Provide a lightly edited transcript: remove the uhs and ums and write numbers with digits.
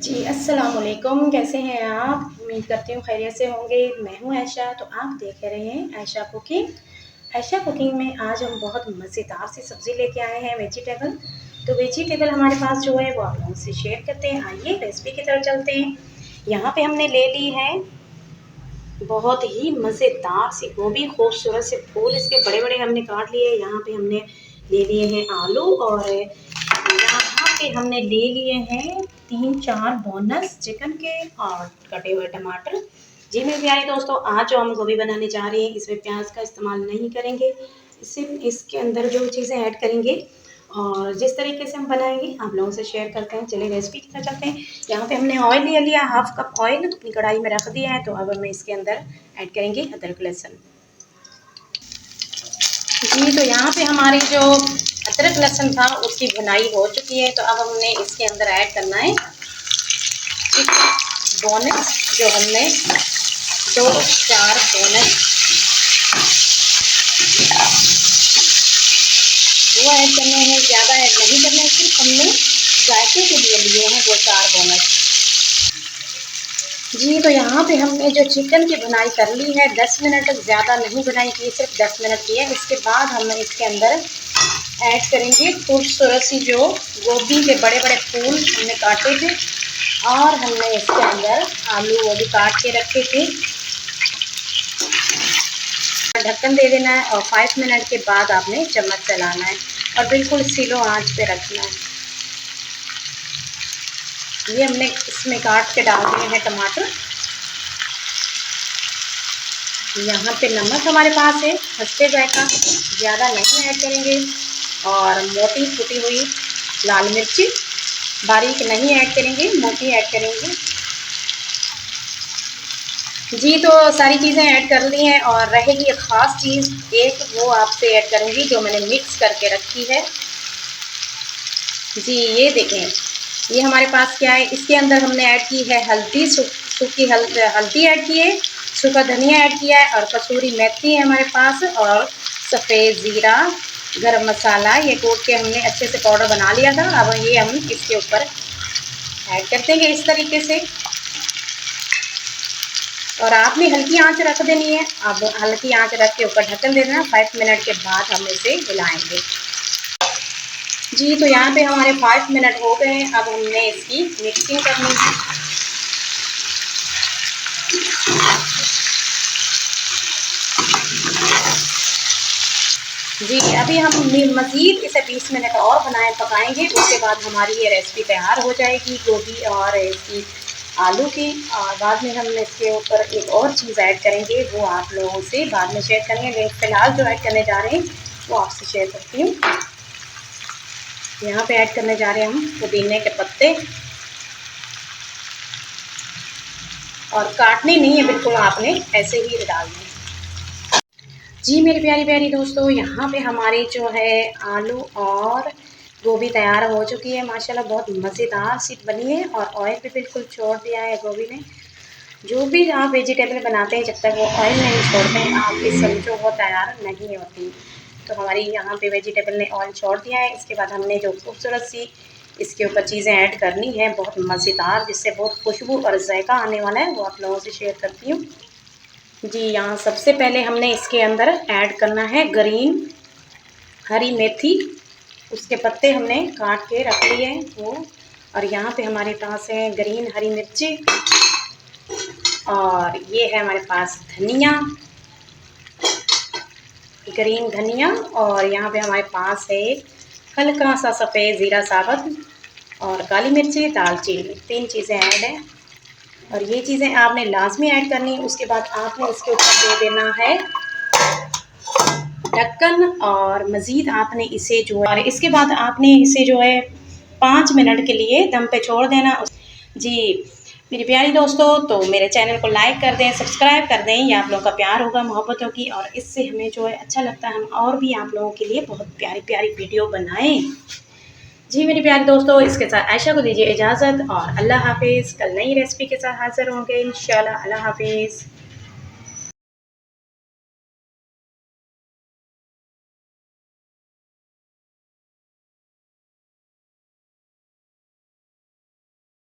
जी, अस्सलाम वालेकुम। कैसे हैं आप? उम्मीद करती हूँ खैरियत से होंगे। मैं हूँ आयशा, तो आप देख रहे हैं आयशा कुकिंग। आयशा कुकिंग में आज हम बहुत मज़ेदार सी सब्ज़ी लेके आए हैं, वेजिटेबल। तो वेजिटेबल हमारे पास जो है वो आप लोगों से शेयर करते हैं। आइए रेसिपी की तरफ चलते हैं। यहाँ पे हमने ले ली है बहुत ही मज़ेदार सी गोभी, खूबसूरत से फूल इसके बड़े-बड़े हमने काट लिए। यहाँ पे हमने ले लिए हैं आलू और यहाँ पे हमने ले लिए हैं 3-4 बोनस चिकन के और कटे हुए टमाटर। जी मेरे प्यारे दोस्तों, आज जो हम गोभी बनाने जा रहे हैं इसमें प्याज का इस्तेमाल नहीं करेंगे। सिर्फ इसके अंदर जो चीज़ें ऐड करेंगे और जिस तरीके से हम बनाएंगे आप लोगों से शेयर करते हैं। चलिए रेसिपी की तरफ चलते हैं। यहाँ पे हमने ऑयल ले लिया, हाफ कप ऑयल अपनी कढ़ाई में रख दिया है। तो अब हमें इसके अंदर ऐड करेंगे अदरक लहसुन। जी, तो यहाँ पे हमारी जो अदरक लहसुन था उसकी भुनाई हो चुकी है। तो अब हमने इसके अंदर ऐड करना है बोनस, जो हमने 2-4 बोनस वो ऐड करने हैं, ज़्यादा ऐड नहीं करने हैं। सिर्फ हमने जायके के लिए लिए हैं 2-4 बोनस। जी, तो यहाँ पे हमने जो चिकन की भुनाई कर ली है 10 मिनट तक, ज़्यादा नहीं भुनाई की, सिर्फ 10 मिनट की है। इसके बाद हम इसके अंदर ऐड करेंगे खूबसूरत सी जो गोभी के बड़े-बड़े फूल हमने काटे थे और हमने इसके अंदर आलू वो भी काट के रखे थे। ढक्कन दे देना है और 5 मिनट के बाद आपने चम्मच चलाना है और बिल्कुल स्लो आंच पे रखना है। ये हमने इसमें काट के डाल दिए हैं टमाटर। यहाँ पे नमक हमारे पास है हंसते जायका, ज़्यादा नहीं ऐड करेंगे। और मोटी कुटी हुई लाल मिर्ची बारीक नहीं ऐड करेंगे, मोटी ऐड करेंगे। जी, तो सारी चीज़ें ऐड कर ली हैं और रहेगी एक ख़ास चीज़, एक वो आपसे ऐड करूँगी जो मैंने मिक्स करके रखी है। जी, ये देखें, ये हमारे पास क्या है, इसके अंदर हमने ऐड की है हल्दी, सूखी हल्दी ऐड की है, सूखा धनिया ऐड किया है और कसूरी मेथी है हमारे पास और सफ़ेद ज़ीरा, गरम मसाला ये कूट के हमने अच्छे से पाउडर बना लिया था। अब ये हम इसके ऊपर ऐड कर देंगे इस तरीके से और आपने हल्की आंच रख देनी है। अब हल्की आंच रख के ऊपर ढक्कन दे देना। 5 मिनट के बाद हम इसे हिलाएंगे। जी, तो यहाँ पे हमारे 5 मिनट हो गए हैं। अब हमने इसकी मिक्सिंग करनी है। जी, अभी हम मज़ीद इसे 20 मिनट और पकाएंगे। उसके बाद हमारी ये रेसिपी तैयार हो जाएगी गोभी और इसकी आलू की। और बाद में हम इसके ऊपर एक और चीज़ ऐड करेंगे, वो आप लोगों से बाद में शेयर करेंगे। लेकिन फ़िलहाल जो ऐड करने जा रहे हैं वो आपसे शेयर करती हूँ। यहाँ पे ऐड करने जा रहे हैं हम पुदीने के पत्ते और काटने नहीं है बिल्कुल, आपने ऐसे ही डालने हैं। जी मेरे प्यारी दोस्तों, यहाँ पे हमारी जो है आलू और गोभी तैयार हो चुकी है। माशाल्लाह बहुत मज़ेदार सी बनी है और ऑयल भी बिल्कुल छोड़ दिया है गोभी ने। जो भी आप वेजिटेबल बनाते हैं जब तक वो ऑयल नहीं छोड़ते हैं आपकी समझो वो तैयार नहीं होती। तो हमारी यहाँ पे वेजिटेबल ने ऑयल छोड़ दिया है। इसके बाद हमने जो खूबसूरत सी इसके ऊपर चीज़ें ऐड करनी है बहुत मज़ेदार, जिससे बहुत खुशबू और जायका आने वाला है, वो आप लोगों से शेयर करती हूँ। जी, यहाँ सबसे पहले हमने इसके अंदर ऐड करना है ग्रीन हरी मेथी, उसके पत्ते हमने काट के रख लिए हैं वो। और यहाँ पे हमारे पास है ग्रीन हरी मिर्ची और ये है हमारे पास धनिया, ग्रीन धनिया। और यहाँ पे हमारे पास है हल्का सा सफ़ेद ज़ीरा साबुत और काली मिर्ची, दालचीनी, 3 चीज़ें ऐड हैं और ये चीज़ें आपने लाजमी ऐड करनी है। उसके बाद आपने इसके ऊपर दे देना है ढक्कन और मज़ीद आपने इसे जो है, और इसके बाद आपने इसे जो है 5 मिनट के लिए दम पे छोड़ देना। जी मेरी प्यारी दोस्तों, तो मेरे चैनल को लाइक कर दें, सब्सक्राइब कर दें, ये आप लोगों का प्यार होगा, मोहब्बत होगी और इससे हमें जो है अच्छा लगता है, हम और भी आप लोगों के लिए बहुत प्यारी वीडियो बनाएँ। जी मेरी प्यारी दोस्तों, इसके साथ आयशा को दीजिए इजाज़त और अल्लाह हाफिज़। कल नई रेसिपी के साथ हाज़िर होंगे इंशाल्लाह। अल्लाह हाफिज़।